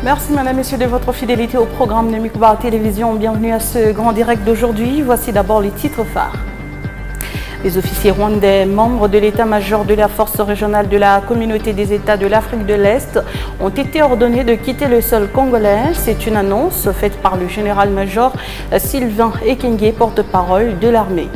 Merci Madame, Messieurs de votre fidélité au programme de Mikuba Télévision. Bienvenue à ce grand direct d'aujourd'hui. Voici d'abord les titres phares. Les officiers rwandais, membres de l'état-major de la force régionale de la communauté des États de l'Afrique de l'Est, ont été ordonnés de quitter le sol congolais. C'est une annonce faite par le général-major Sylvain Ekenge, porte-parole de l'armée.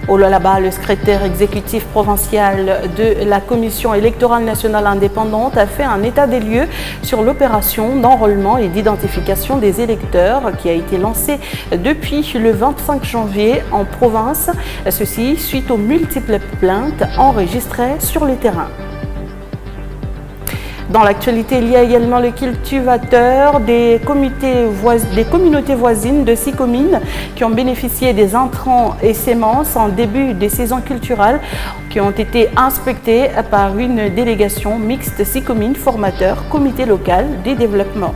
Au Lualaba, le secrétaire exécutif provincial de la Commission électorale nationale indépendante a fait un état des lieux sur l'opération d'enrôlement et d'identification des électeurs qui a été lancée depuis le 25 janvier en province. Ceci suite aux multiples plaintes enregistrées sur le terrain. Dans l'actualité, il y a également le cultivateur des communautés voisines de 6 communes qui ont bénéficié des intrants et semences en début de saison culturelle qui ont été inspectés par une délégation mixte 6 communes formateurs, comité local de développement.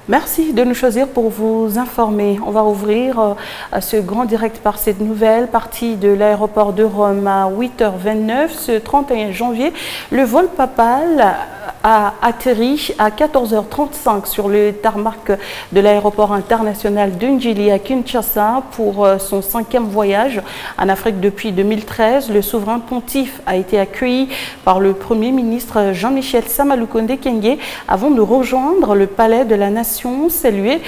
Merci de nous choisir pour vous informer. On va ouvrir ce grand direct par cette nouvelle partie de l'aéroport de Rome à 8h29. Ce 31 janvier, le vol papal a atterri à 14h35 sur le tarmac de l'aéroport international de Njili à Kinshasa pour son 5e voyage en Afrique depuis 2013. Le souverain pontife a été accueilli par le Premier ministre Jean-Michel Samalukonde Kyenge avant de rejoindre le palais de la Nation, salué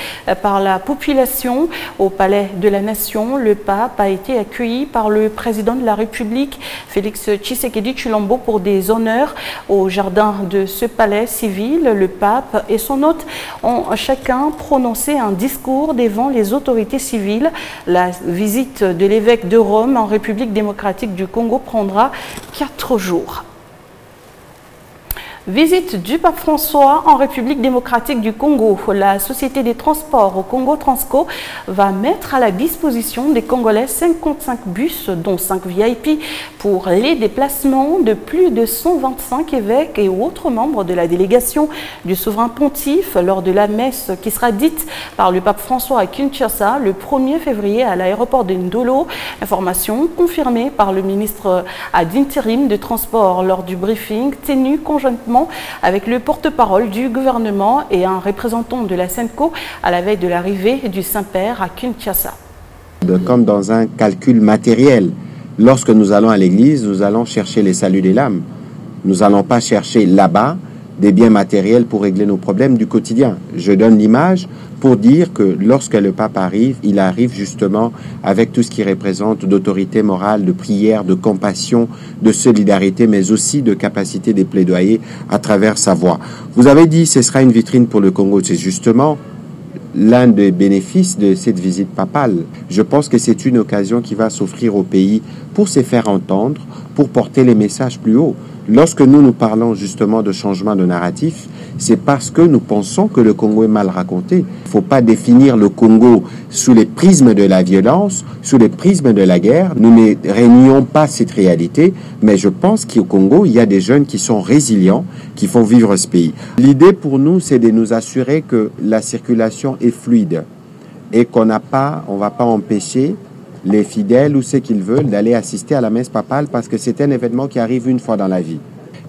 par la population. Au palais de la Nation, le pape a été accueilli par le président de la République, Félix Tshisekedi Tshilombo, pour des honneurs au jardin de ce palais civil. Le pape et son hôte ont chacun prononcé un discours devant les autorités civiles. La visite de l'évêque de Rome en République démocratique du Congo prendra 4 jours. Visite du pape François en République démocratique du Congo. La société des transports au Congo Transco va mettre à la disposition des Congolais 55 bus, dont 5 VIP, pour les déplacements de plus de 125 évêques et autres membres de la délégation du souverain pontife lors de la messe qui sera dite par le pape François à Kinshasa le 1er février à l'aéroport de Ndolo. Information confirmée par le ministre d'intérim de Transport lors du briefing tenu conjointement avec le porte-parole du gouvernement et un représentant de la SENCO à la veille de l'arrivée du Saint-Père à Kinshasa. Comme dans un calcul matériel, lorsque nous allons à l'église, nous allons chercher les saluts des l'âme. Nous n'allons pas chercher là-bas des biens matériels pour régler nos problèmes du quotidien. Je donne l'image pour dire que lorsque le pape arrive, il arrive justement avec tout ce qui représente d'autorité morale, de prière, de compassion, de solidarité, mais aussi de capacité des plaidoyers à travers sa voix. Vous avez dit ce sera une vitrine pour le Congo. C'est justement l'un des bénéfices de cette visite papale. Je pense que c'est une occasion qui va s'offrir au pays pour se faire entendre, pour porter les messages plus haut. Lorsque nous parlons justement de changement de narratif, c'est parce que nous pensons que le Congo est mal raconté. Il ne faut pas définir le Congo sous les prismes de la violence, sous les prismes de la guerre. Nous ne réunions pas cette réalité, mais je pense qu'au Congo, il y a des jeunes qui sont résilients, qui font vivre ce pays. L'idée pour nous, c'est de nous assurer que la circulation est fluide et on ne va pas empêcher les fidèles ou ceux qu'ils veulent d'aller assister à la messe papale parce que c'est un événement qui arrive une fois dans la vie.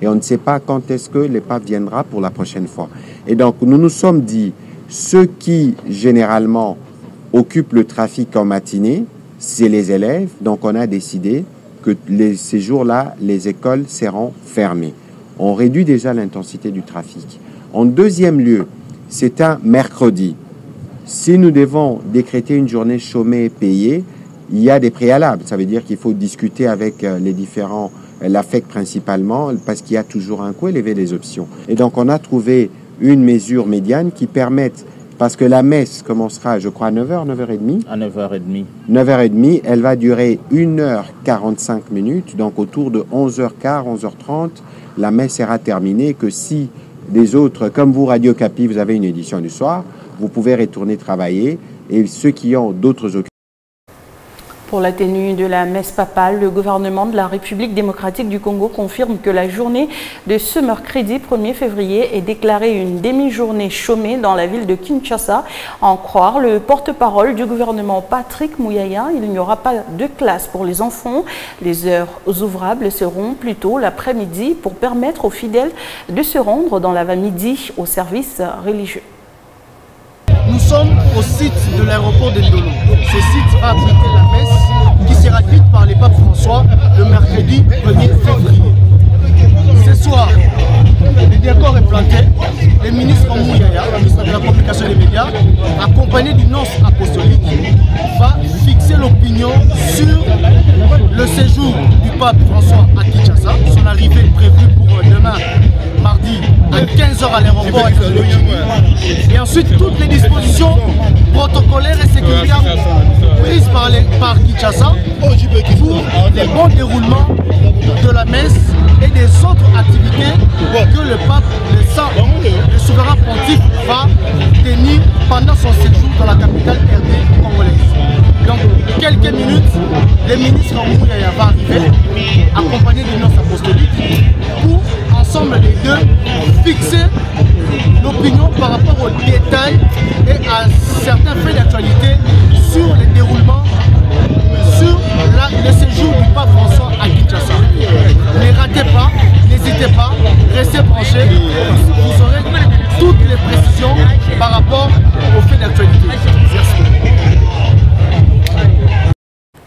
Et on ne sait pas quand est-ce que le pape viendra pour la prochaine fois. Et donc, nous nous sommes dit, ceux qui, généralement, occupent le trafic en matinée, c'est les élèves. Donc, on a décidé que ces jours-là, les écoles seront fermées. On réduit déjà l'intensité du trafic. En deuxième lieu, c'est un mercredi. Si nous devons décréter une journée chômée et payée, il y a des préalables. Ça veut dire qu'il faut discuter avec les différents, l'AFEC principalement, parce qu'il y a toujours un coût élevé des options. Et donc, on a trouvé une mesure médiane qui permette, parce que la messe commencera, je crois, à 9h, 9h30. À 9h30. 9h30, elle va durer 1h45 minutes, donc autour de 11h15, 11h30, la messe sera terminée, que si des autres, comme vous, Radio Capi, vous avez une édition du soir, vous pouvez retourner travailler, et ceux qui ont d'autres occupations. Pour la tenue de la messe papale, le gouvernement de la République démocratique du Congo confirme que la journée de ce mercredi 1er février est déclarée une demi-journée chômée dans la ville de Kinshasa. À en croire le porte-parole du gouvernement Patrick Muyaya, il n'y aura pas de classe pour les enfants. Les heures ouvrables seront plutôt l'après-midi pour permettre aux fidèles de se rendre dans l'avant-midi au service religieux. Nous sommes au site de l'aéroport de Ndolo. Ce site va abriter la messe qui sera dite par le pape François le mercredi 1er février. Ce soir, le décor est planté. Le ministre Mouyaya, le ministre de la Communication et des Médias, accompagné du nonce apostolique, va fixer l'opinion sur le séjour du pape François à Kinshasa. Son arrivée est prévue pour demain, mardi, à 15h à l'aéroport. Et ensuite, toutes les dispositions protocolaires et sécuritaires prises par Kinshasa pour les bons déroulements de la messe et des autres activités que le pape, le souverain pontife, va tenir pendant son séjour dans la capitale RD congolaise. Donc, quelques minutes, le ministre Mouyaya va arriver, accompagné du nonce apostolique, pour ensemble les deux fixer l'opinion par rapport aux détails et à certains faits d'actualité sur le déroulement, sur le séjour du pape François à Kinshasa. Ne ratez pas, n'hésitez pas, restez branchés, vous aurez toutes les précisions par rapport aux faits d'actualité.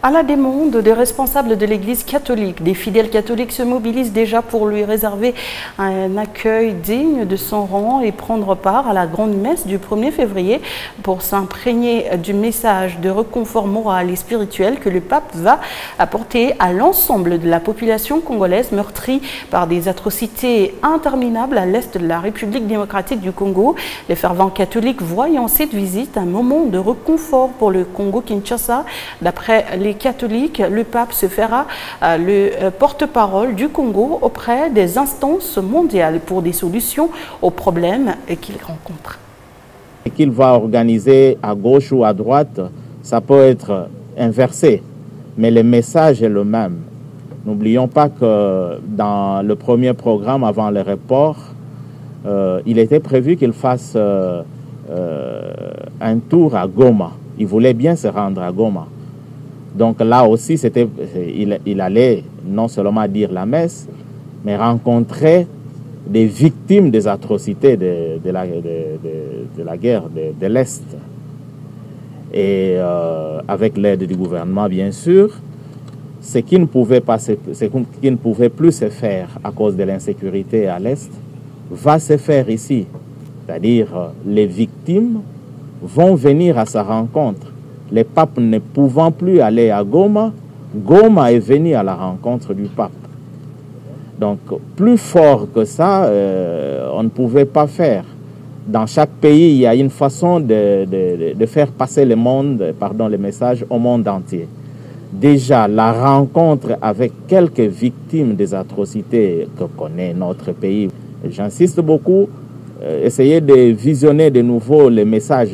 À la demande des responsables de l'Église catholique, des fidèles catholiques se mobilisent déjà pour lui réserver un accueil digne de son rang et prendre part à la grande messe du 1er février pour s'imprégner du message de réconfort moral et spirituel que le pape va apporter à l'ensemble de la population congolaise meurtrie par des atrocités interminables à l'est de la République démocratique du Congo. Les fervents catholiques voient en cette visite un moment de réconfort pour le Congo-Kinshasa. D'après les catholiques, le pape se fera le porte-parole du Congo auprès des instances mondiales pour des solutions aux problèmes qu'il rencontre. Qu'il va organiser à gauche ou à droite, ça peut être inversé, mais le message est le même. N'oublions pas que dans le premier programme avant le report, il était prévu qu'il fasse un tour à Goma. Il voulait bien se rendre à Goma. Donc là aussi, il allait non seulement dire la messe, mais rencontrer des victimes des atrocités de la guerre de l'Est. Et avec l'aide du gouvernement, bien sûr, ce qui ne pouvait plus se faire à cause de l'insécurité à l'Est, va se faire ici. C'est-à-dire, les victimes vont venir à sa rencontre. Les papes ne pouvant plus aller à Goma, Goma est venu à la rencontre du pape. Donc, plus fort que ça, on ne pouvait pas faire. Dans chaque pays, il y a une façon de faire passer le message au monde entier. Déjà, la rencontre avec quelques victimes des atrocités que connaît notre pays, j'insiste beaucoup, essayer de visionner de nouveau les messages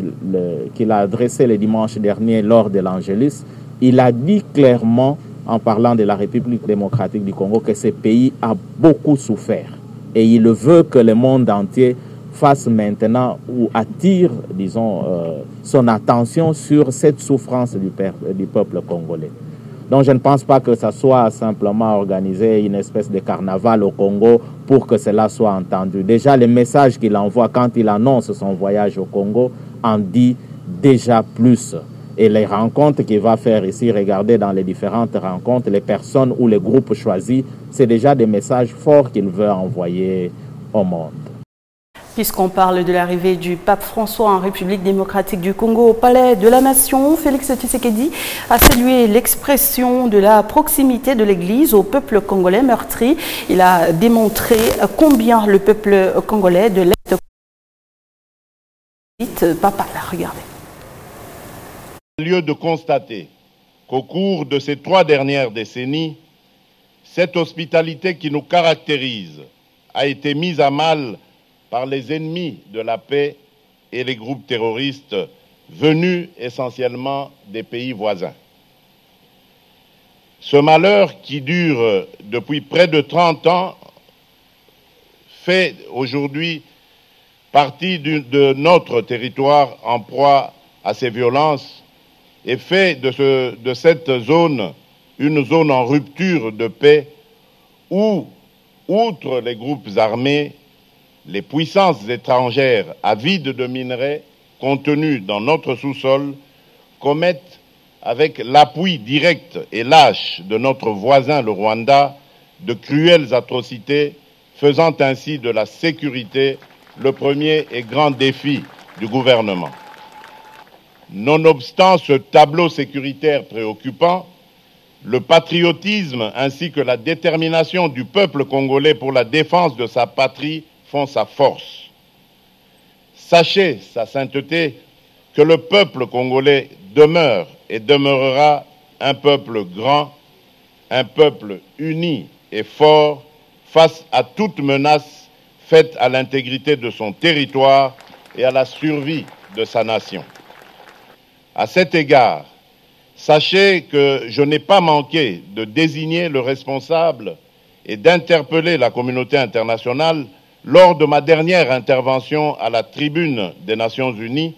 qu'il a adressés le dimanche dernier lors de l'Angélus. Il a dit clairement, en parlant de la République démocratique du Congo, que ce pays a beaucoup souffert. Et il veut que le monde entier fasse maintenant ou attire, disons, son attention sur cette souffrance du peuple congolais. Donc je ne pense pas que ça soit simplement organiser une espèce de carnaval au Congo pour que cela soit entendu. Déjà, le message qu'il envoie quand il annonce son voyage au Congo en dit déjà plus. Et les rencontres qu'il va faire ici, regardez dans les différentes rencontres, les personnes ou les groupes choisis, c'est déjà des messages forts qu'il veut envoyer au monde. Puisqu'on parle de l'arrivée du pape François en République démocratique du Congo au Palais de la Nation, Félix Tshisekedi a salué l'expression de la proximité de l'Église au peuple congolais meurtri. Il a démontré combien le peuple congolais de l'Est papal. Regardez. Lieu de constater qu'au cours de ces 3 dernières décennies, cette hospitalité qui nous caractérise a été mise à mal par les ennemis de la paix et les groupes terroristes venus essentiellement des pays voisins. Ce malheur qui dure depuis près de 30 ans fait aujourd'hui partie de notre territoire en proie à ces violences et fait de cette zone une zone en rupture de paix où, outre les groupes armés, les puissances étrangères avides de minerais contenus dans notre sous-sol commettent, avec l'appui direct et lâche de notre voisin le Rwanda, de cruelles atrocités, faisant ainsi de la sécurité le premier et grand défi du gouvernement. Nonobstant ce tableau sécuritaire préoccupant, le patriotisme ainsi que la détermination du peuple congolais pour la défense de sa patrie font sa force. Sachez, sa sainteté, que le peuple congolais demeure et demeurera un peuple grand, un peuple uni et fort face à toute menace faite à l'intégrité de son territoire et à la survie de sa nation. À cet égard, sachez que je n'ai pas manqué de désigner le responsable et d'interpeller la communauté internationale lors de ma dernière intervention à la tribune des Nations Unies,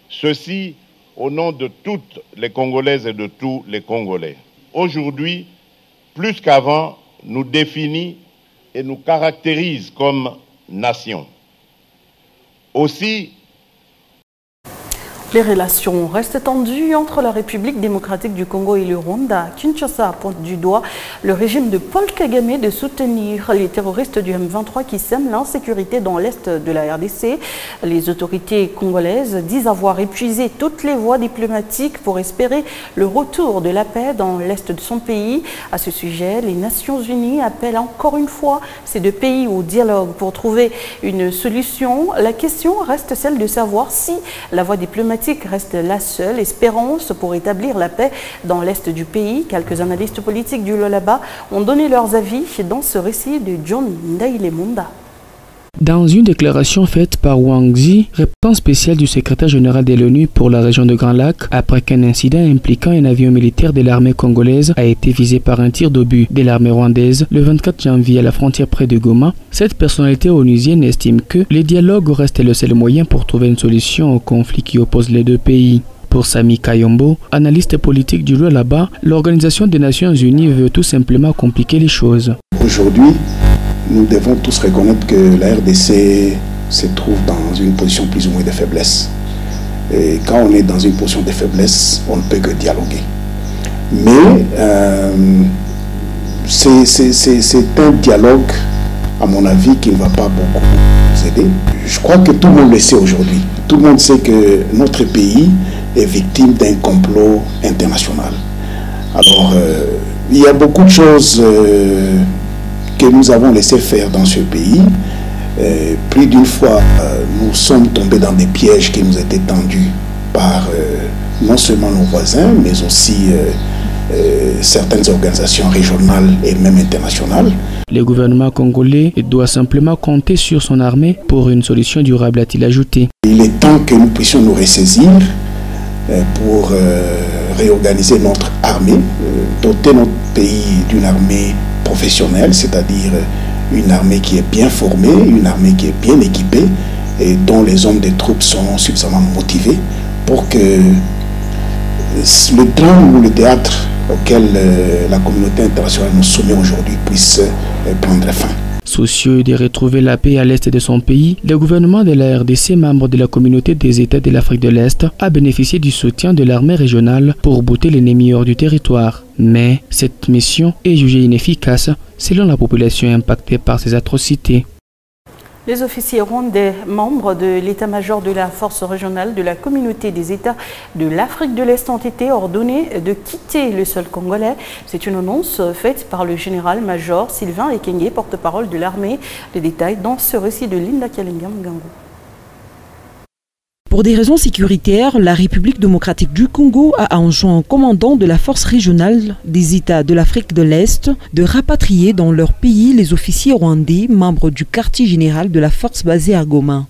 ceci au nom de toutes les Congolaises et de tous les Congolais. Aujourd'hui, plus qu'avant, nous définit et nous caractérise comme nation. Aussi, les relations restent tendues entre la République démocratique du Congo et le Rwanda. Kinshasa pointe du doigt le régime de Paul Kagame de soutenir les terroristes du M23 qui sèment l'insécurité dans l'est de la RDC. Les autorités congolaises disent avoir épuisé toutes les voies diplomatiques pour espérer le retour de la paix dans l'est de son pays. À ce sujet, les Nations Unies appellent encore une fois ces deux pays au dialogue pour trouver une solution. La question reste celle de savoir si la voie diplomatique reste la seule espérance pour établir la paix dans l'est du pays. Quelques analystes politiques du Lualaba ont donné leurs avis dans ce récit de John Ndailemunda. Dans une déclaration faite par Wang Zi, représentant spécial du secrétaire général de l'ONU pour la région de Grand Lac, après qu'un incident impliquant un avion militaire de l'armée congolaise a été visé par un tir d'obus de l'armée rwandaise le 24 janvier à la frontière près de Goma, cette personnalité onusienne estime que les dialogues restent le seul moyen pour trouver une solution au conflit qui oppose les deux pays. Pour Sami Kayombo, analyste politique du Lualaba, l'Organisation des Nations Unies veut tout simplement compliquer les choses. Aujourd'hui, nous devons tous reconnaître que la RDC se trouve dans une position plus ou moins de faiblesse. Et quand on est dans une position de faiblesse, on ne peut que dialoguer. Mais c'est un dialogue, à mon avis, qui ne va pas beaucoup nous aider. Je crois que tout le monde le sait aujourd'hui. Tout le monde sait que notre pays est victime d'un complot international. Alors, il y a beaucoup de choses que nous avons laissé faire dans ce pays. Plus d'une fois, nous sommes tombés dans des pièges qui nous étaient tendus par non seulement nos voisins, mais aussi certaines organisations régionales et même internationales. Le gouvernement congolais doit simplement compter sur son armée pour une solution durable, a-t-il ajouté. Il est temps que nous puissions nous ressaisir pour réorganiser notre armée, doter notre pays d'une armée professionnelle, c'est-à-dire une armée qui est bien formée, une armée qui est bien équipée et dont les hommes des troupes sont suffisamment motivés pour que le drame ou le théâtre auquel la communauté internationale nous soumet aujourd'hui puisse prendre fin. Soucieux de retrouver la paix à l'est de son pays, le gouvernement de la RDC, membre de la communauté des États de l'Afrique de l'Est, a bénéficié du soutien de l'armée régionale pour bouter l'ennemi hors du territoire. Mais cette mission est jugée inefficace selon la population impactée par ces atrocités. Les officiers rwandais, membres de l'état-major de la force régionale de la communauté des États de l'Afrique de l'Est, ont été ordonnés de quitter le sol congolais. C'est une annonce faite par le général-major Sylvain Ekenge, porte-parole de l'armée. Les détails dans ce récit de Linda Kalenga Mgango. Pour des raisons sécuritaires, la République démocratique du Congo a enjoint au commandant de la force régionale des États de l'Afrique de l'Est de rapatrier dans leur pays les officiers rwandais, membres du quartier général de la force basée à Goma.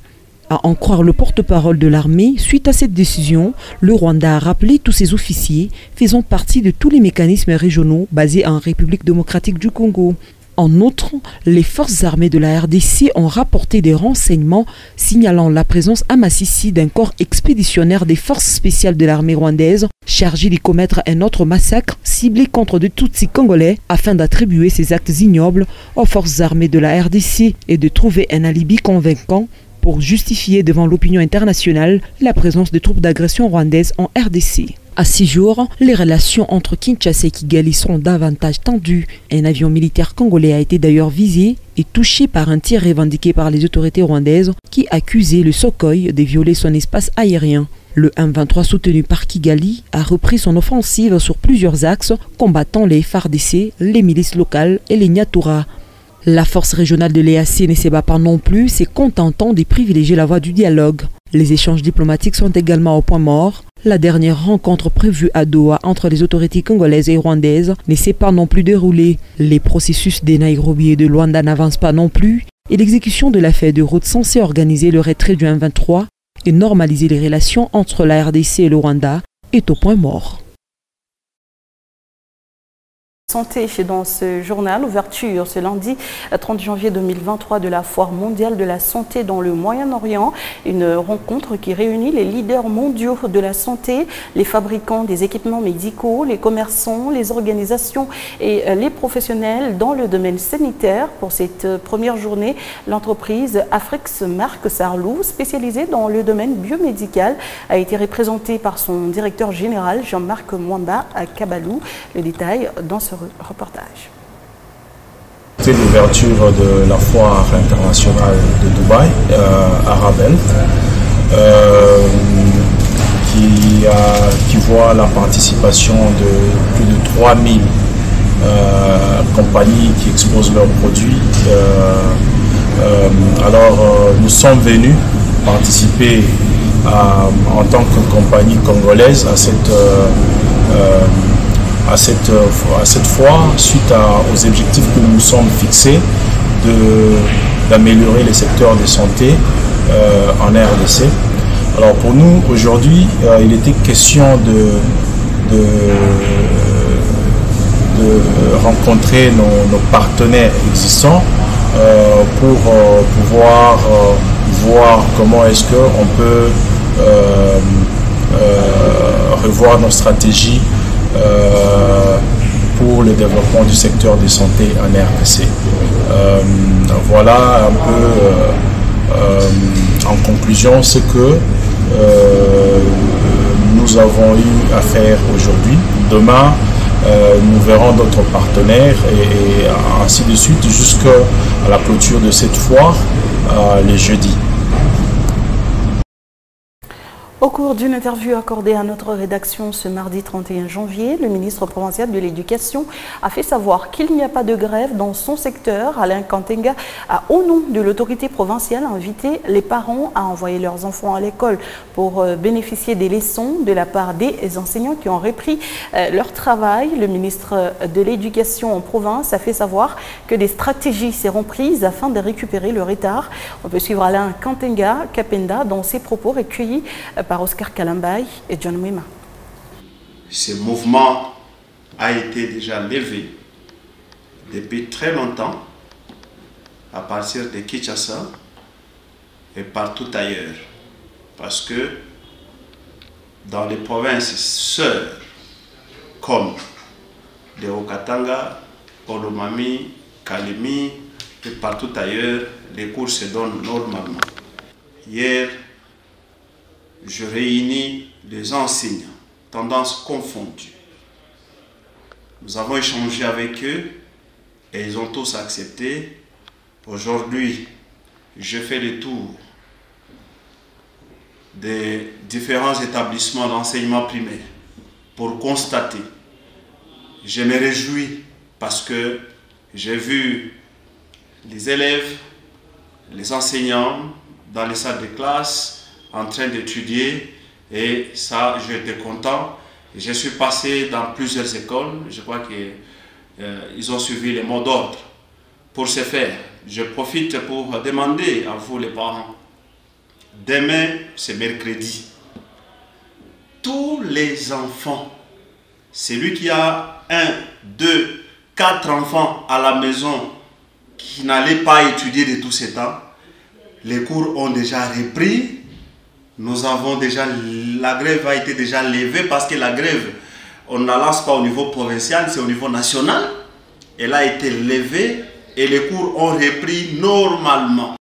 À en croire le porte-parole de l'armée, suite à cette décision, le Rwanda a rappelé tous ses officiers faisant partie de tous les mécanismes régionaux basés en République démocratique du Congo. En outre, les forces armées de la RDC ont rapporté des renseignements signalant la présence à Massissi d'un corps expéditionnaire des forces spéciales de l'armée rwandaise chargé de commettre un autre massacre ciblé contre de Tutsis congolais afin d'attribuer ces actes ignobles aux forces armées de la RDC et de trouver un alibi convaincant pour justifier devant l'opinion internationale la présence de troupes d'agression rwandaises en RDC. À 6 jours, les relations entre Kinshasa et Kigali sont davantage tendues. Un avion militaire congolais a été d'ailleurs visé et touché par un tir revendiqué par les autorités rwandaises qui accusaient le Sukhoi de violer son espace aérien. Le M23 soutenu par Kigali a repris son offensive sur plusieurs axes, combattant les FARDC, les milices locales et les Nyatura. La force régionale de l'EAC ne se bat pas non plus, se contentant de privilégier la voie du dialogue. Les échanges diplomatiques sont également au point mort. La dernière rencontre prévue à Doha entre les autorités congolaises et rwandaises ne s'est pas non plus déroulée. Les processus de Nairobi et de Luanda n'avancent pas non plus et l'exécution de la feuille de route censée organiser le retrait du M23 et normaliser les relations entre la RDC et le Rwanda est au point mort. Santé dans ce journal, ouverture ce lundi 30 janvier 2023 de la Foire mondiale de la santé dans le Moyen-Orient, une rencontre qui réunit les leaders mondiaux de la santé, les fabricants des équipements médicaux, les commerçants, les organisations et les professionnels dans le domaine sanitaire. Pour cette première journée, l'entreprise Afrix Marc Sarlou, spécialisée dans le domaine biomédical, a été représentée par son directeur général Jean-Marc Mwamba à Kabalou. Le détail dans ce reportage. C'est l'ouverture de la foire internationale de Dubaï à Rabel qui voit la participation de plus de 3000 compagnies qui exposent leurs produits. Nous sommes venus participer en tant que compagnie congolaise à cette foire suite aux objectifs que nous nous sommes fixés d'améliorer les secteurs de santé en RDC. Alors pour nous aujourd'hui, il était question de rencontrer nos partenaires existants pour pouvoir voir comment est-ce qu'on peut revoir nos stratégies pour le développement du secteur de santé en RDC. Voilà un peu en conclusion ce que nous avons eu à faire aujourd'hui. Demain, nous verrons d'autres partenaires et ainsi de suite jusqu'à la clôture de cette foire les jeudis. Au cours d'une interview accordée à notre rédaction ce mardi 31 janvier, le ministre provincial de l'Éducation a fait savoir qu'il n'y a pas de grève dans son secteur. Alain Kantenga a, au nom de l'autorité provinciale, invité les parents à envoyer leurs enfants à l'école pour bénéficier des leçons de la part des enseignants qui ont repris leur travail. Le ministre de l'Éducation en province a fait savoir que des stratégies seront prises afin de récupérer le retard. On peut suivre Alain Kantenga Kapenda dans ses propos recueillis par Oscar Kalambay et John Mwema. Ce mouvement a été déjà levé depuis très longtemps à partir de Kinshasa et partout ailleurs. Parce que dans les provinces sœurs comme de Okatanga, Olomami, Kalemi et partout ailleurs, les cours se donnent normalement. Hier, je réunis les enseignants, tendances confondues. Nous avons échangé avec eux et ils ont tous accepté. Aujourd'hui, je fais le tour des différents établissements d'enseignement primaire pour constater. Je me réjouis parce que j'ai vu les élèves, les enseignants dans les salles de classe en train d'étudier et ça, j'étais content. Je suis passé dans plusieurs écoles, je crois qu'ils ont suivi les mots d'ordre. Pour ce faire, je profite pour demander à vous les parents demain c'est mercredi. Tous les enfants, celui qui a 1, 2, 4 enfants à la maison qui n'allaient pas étudier de tout ce temps, les cours ont déjà repris. Nous avons déjà, la grève a été déjà levée parce que la grève, on ne la lance pas au niveau provincial, c'est au niveau national. Elle a été levée et les cours ont repris normalement.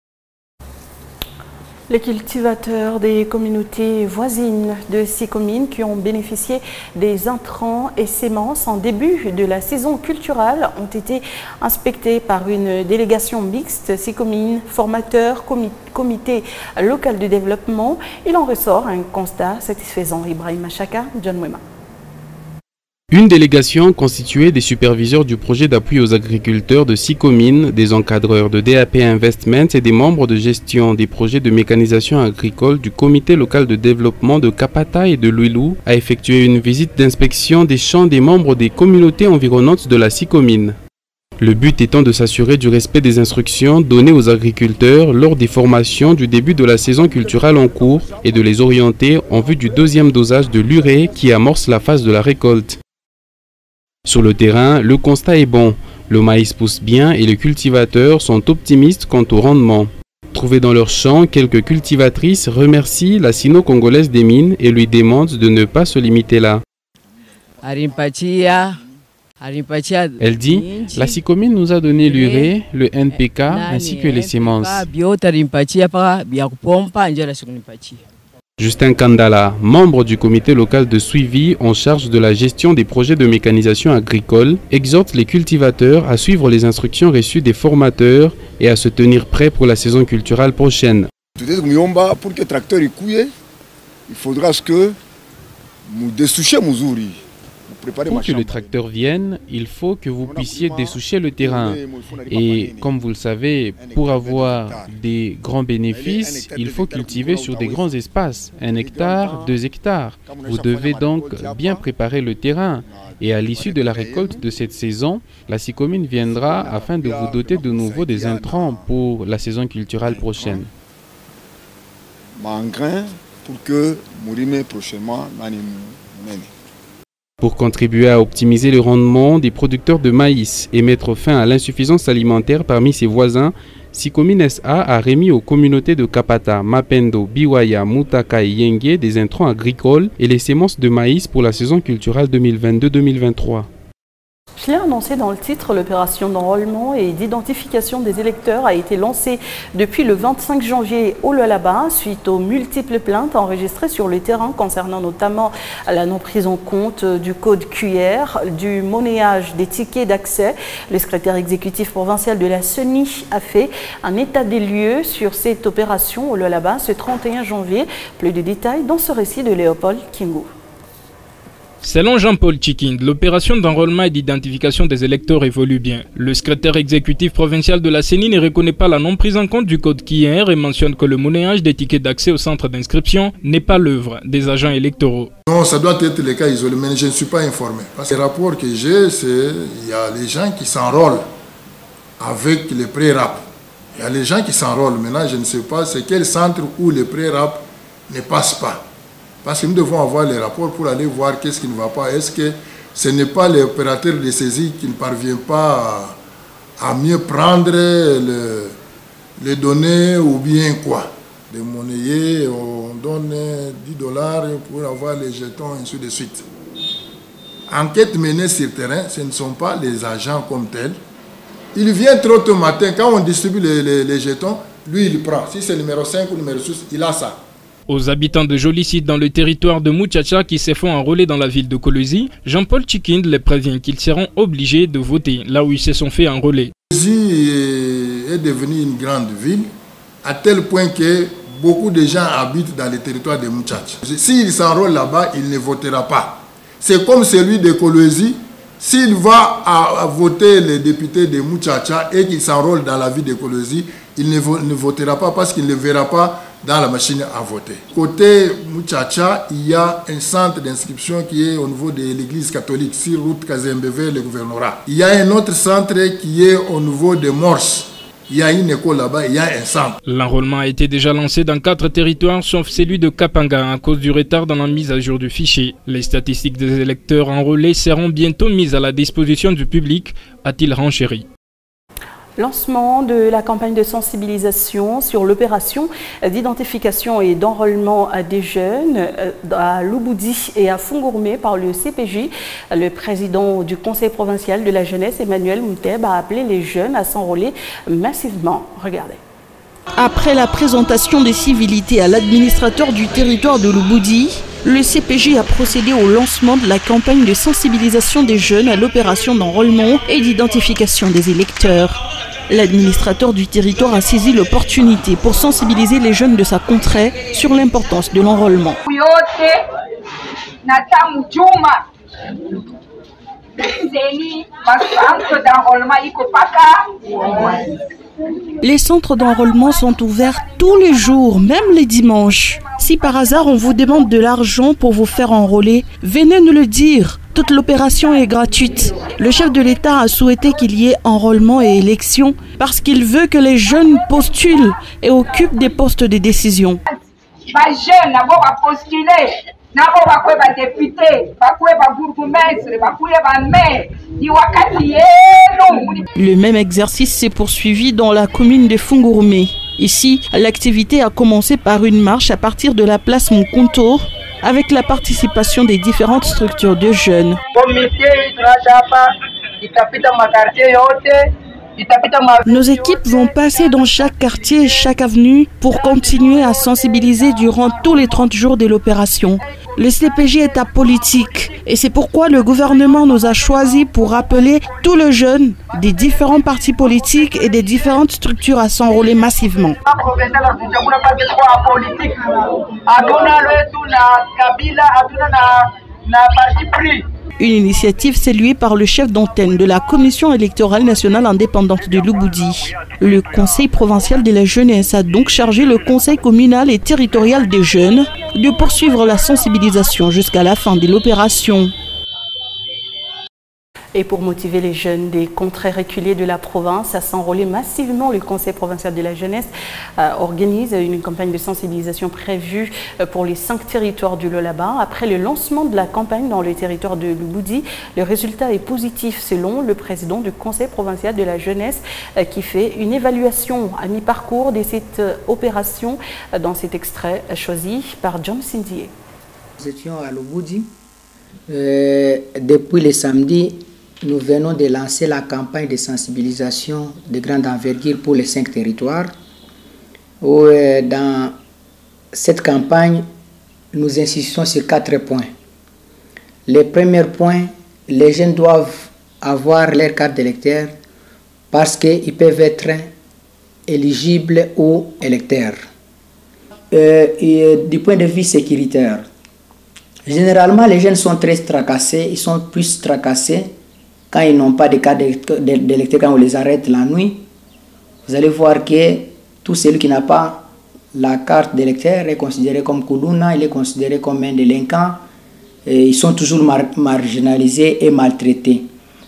Les cultivateurs des communautés voisines de 6 communes qui ont bénéficié des intrants et semences en début de la saison culturelle ont été inspectés par une délégation mixte, 6 communes, formateurs, comité local de développement. Il en ressort un constat satisfaisant. Ibrahim Achaka, John Wema. Une délégation constituée des superviseurs du projet d'appui aux agriculteurs de 6 communes, des encadreurs de DAP Investments et des membres de gestion des projets de mécanisation agricole du comité local de développement de Kapata et de Luilou a effectué une visite d'inspection des champs des membres des communautés environnantes de la 6 communes. Le but étant de s'assurer du respect des instructions données aux agriculteurs lors des formations du début de la saison culturelle en cours et de les orienter en vue du 2e dosage de l'urée qui amorce la phase de la récolte. Sur le terrain, le constat est bon. Le maïs pousse bien et les cultivateurs sont optimistes quant au rendement. Trouvées dans leur champ, quelques cultivatrices remercient la sino-congolaise des mines et lui demandent de ne pas se limiter là. Elle dit, la SICOMINE nous a donné l'urée, le NPK ainsi que les semences. Justin Kandala, membre du comité local de suivi en charge de la gestion des projets de mécanisation agricole, exhorte les cultivateurs à suivre les instructions reçues des formateurs et à se tenir prêts pour la saison culturelle prochaine. Pour que le tracteur il faudra que nous dessouchions Mouzouri. Pour que le tracteur vienne, il faut que vous puissiez dessoucher le terrain. Et comme vous le savez, pour avoir des grands bénéfices, il faut cultiver sur des grands espaces, 1 hectare, 2 hectares. Vous devez donc bien préparer le terrain. Et à l'issue de la récolte de cette saison, la SICOMINE viendra afin de vous doter de nouveau des intrants pour la saison culturelle prochaine. Pour que Mourime prochainement Pour contribuer à optimiser le rendement des producteurs de maïs et mettre fin à l'insuffisance alimentaire parmi ses voisins, SICOMINE SA a remis aux communautés de Kapata, Mapendo, Biwaya, Mutaka et Yengue des intrants agricoles et les semences de maïs pour la saison culturelle 2022-2023. Je l'ai annoncé dans le titre, l'opération d'enrôlement et d'identification des électeurs a été lancée depuis le 25 janvier au Lualaba suite aux multiples plaintes enregistrées sur le terrain concernant notamment la non prise en compte du code QR, du monnayage des tickets d'accès. Le secrétaire exécutif provincial de la CENI a fait un état des lieux sur cette opération au Lualaba ce 31 janvier. Plus de détails dans ce récit de Léopold Kingo. Selon Jean-Paul Tchikind, l'opération d'enrôlement et d'identification des électeurs évolue bien. Le secrétaire exécutif provincial de la CENI ne reconnaît pas la non prise en compte du code QR et mentionne que le monnayage des tickets d'accès au centre d'inscription n'est pas l'œuvre des agents électoraux. Non, ça doit être les cas isolés, mais je ne suis pas informé. Parce que les rapports que j'ai, c'est qu'il y a les gens qui s'enrôlent avec les pré-rap. Il y a les gens qui s'enrôlent. Maintenant, je ne sais pas c'est quel centre où les pré-rap ne passent pas. Parce que nous devons avoir les rapports pour aller voir qu'est-ce qui ne va pas. Est-ce que ce n'est pas l'opérateur de saisie qui ne parvient pas à mieux prendre les données ou bien quoi? Des monnayers, on donne $10 pour avoir les jetons, ainsi de suite. Enquête menée sur terrain, ce ne sont pas les agents comme tels. Il vient trop tôt matin, quand on distribue les jetons, lui il prend. Si c'est numéro 5 ou numéro 6, il a ça. Aux habitants de Jolicide dans le territoire de Muchacha qui se font enrôler dans la ville de Kolwezi, Jean-Paul Tchikind les prévient qu'ils seront obligés de voter là où ils se sont fait enrôler. Kolwezi est devenue une grande ville à tel point que beaucoup de gens habitent dans le territoire de Muchacha. S'il s'enrôle là-bas, il ne votera pas. C'est comme celui de Kolwezi, s'il va à voter les députés de Muchacha et qu'il s'enrôle dans la ville de Kolwezi, il ne votera pas parce qu'il ne verra pas dans la machine à voter. Côté Muchacha, il y a un centre d'inscription qui est au niveau de l'église catholique, sur route Kazembeve, le gouvernorat. Il y a un autre centre qui est au niveau de Morse. il y a une école là-bas, il y a un centre. L'enrôlement a été déjà lancé dans 4 territoires, sauf celui de Kapanga, à cause du retard dans la mise à jour du fichier. Les statistiques des électeurs enrôlés seront bientôt mises à la disposition du public, a-t-il renchéri. Lancement de la campagne de sensibilisation sur l'opération d'identification et d'enrôlement des jeunes à Louboudi et à Fongourmé par le CPJ. Le président du Conseil provincial de la jeunesse, Emmanuel Mouteb, a appelé les jeunes à s'enrôler massivement. Regardez. Après la présentation des civilités à l'administrateur du territoire de Louboudi, le CPJ a procédé au lancement de la campagne de sensibilisation des jeunes à l'opération d'enrôlement et d'identification des électeurs. L'administrateur du territoire a saisi l'opportunité pour sensibiliser les jeunes de sa contrée sur l'importance de l'enrôlement. Les centres d'enrôlement sont ouverts tous les jours, même les dimanches. Si par hasard on vous demande de l'argent pour vous faire enrôler, venez nous le dire. Toute l'opération est gratuite. Le chef de l'État a souhaité qu'il y ait enrôlement et élection parce qu'il veut que les jeunes postulent et occupent des postes de décision. Le même exercice s'est poursuivi dans la commune de Fongourmé. Ici, l'activité a commencé par une marche à partir de la place Mukunto avec la participation des différentes structures de jeunes. Nos équipes vont passer dans chaque quartier et chaque avenue pour continuer à sensibiliser durant tous les 30 jours de l'opération. Le CPJ est apolitique et c'est pourquoi le gouvernement nous a choisis pour appeler tous les jeunes des différents partis politiques et des différentes structures à s'enrôler massivement. Une initiative saluée par le chef d'antenne de la Commission électorale nationale indépendante de Louboudi. Le Conseil provincial de la jeunesse a donc chargé le Conseil communal et territorial des jeunes de poursuivre la sensibilisation jusqu'à la fin de l'opération. Et pour motiver les jeunes des contrées reculées de la province à s'enrôler massivement, le Conseil provincial de la jeunesse organise une campagne de sensibilisation prévue pour les 5 territoires du Lualaba. Après le lancement de la campagne dans le territoire de Louboudi, le résultat est positif selon le président du Conseil provincial de la jeunesse qui fait une évaluation à mi-parcours de cette opération dans cet extrait choisi par John Sindier. Nous étions à Louboudi depuis le samedi. Nous venons de lancer la campagne de sensibilisation de grande envergure pour les 5 territoires. Dans cette campagne, nous insistons sur 4 points. Le premier point, les jeunes doivent avoir leur carte d'électeur parce qu'ils peuvent être éligibles ou électeurs. Du point de vue sécuritaire, généralement les jeunes sont très tracassés, ils sont plus tracassés quand ils n'ont pas de carte d'électeur, quand on les arrête la nuit. Vous allez voir que tout celui qui n'a pas la carte d'électeur est considéré comme Koulouna, il est considéré comme un délinquant. Et ils sont toujours marginalisés et maltraités.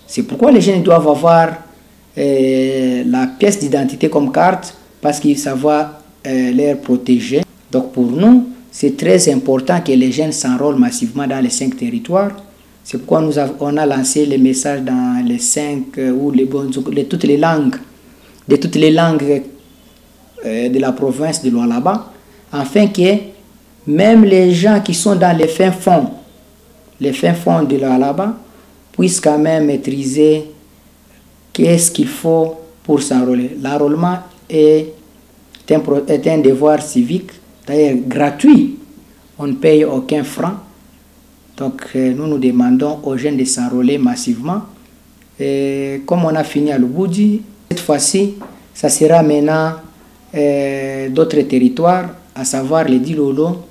C'est pourquoi les jeunes doivent avoir la pièce d'identité comme carte parce qu'ils savent les protéger. Donc pour nous, c'est très important que les jeunes s'enrôlent massivement dans les 5 territoires. C'est pourquoi on a lancé les messages dans les 5 ou de toutes les langues de la province de Lualaba, afin que même les gens qui sont dans les fins fonds de Lualaba puissent quand même maîtriser qu'est-ce qu'il faut pour s'enrôler. L'enrôlement est un devoir civique, d'ailleurs gratuit, on ne paye aucun franc. Donc nous demandons aux jeunes de s'enrôler massivement. Et comme on a fini à Louboudi, cette fois-ci, ça sera maintenant d'autres territoires, à savoir les Dilolo,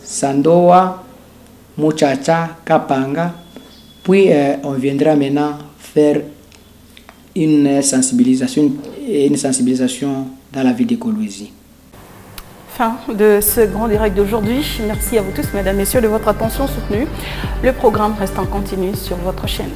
Sandoa, Muchacha, Kapanga. Puis on viendra maintenant faire une sensibilisation dans la ville de Kolwezi. Fin de ce grand direct d'aujourd'hui. Merci à vous tous, mesdames, messieurs, de votre attention soutenue. Le programme reste en continu sur votre chaîne.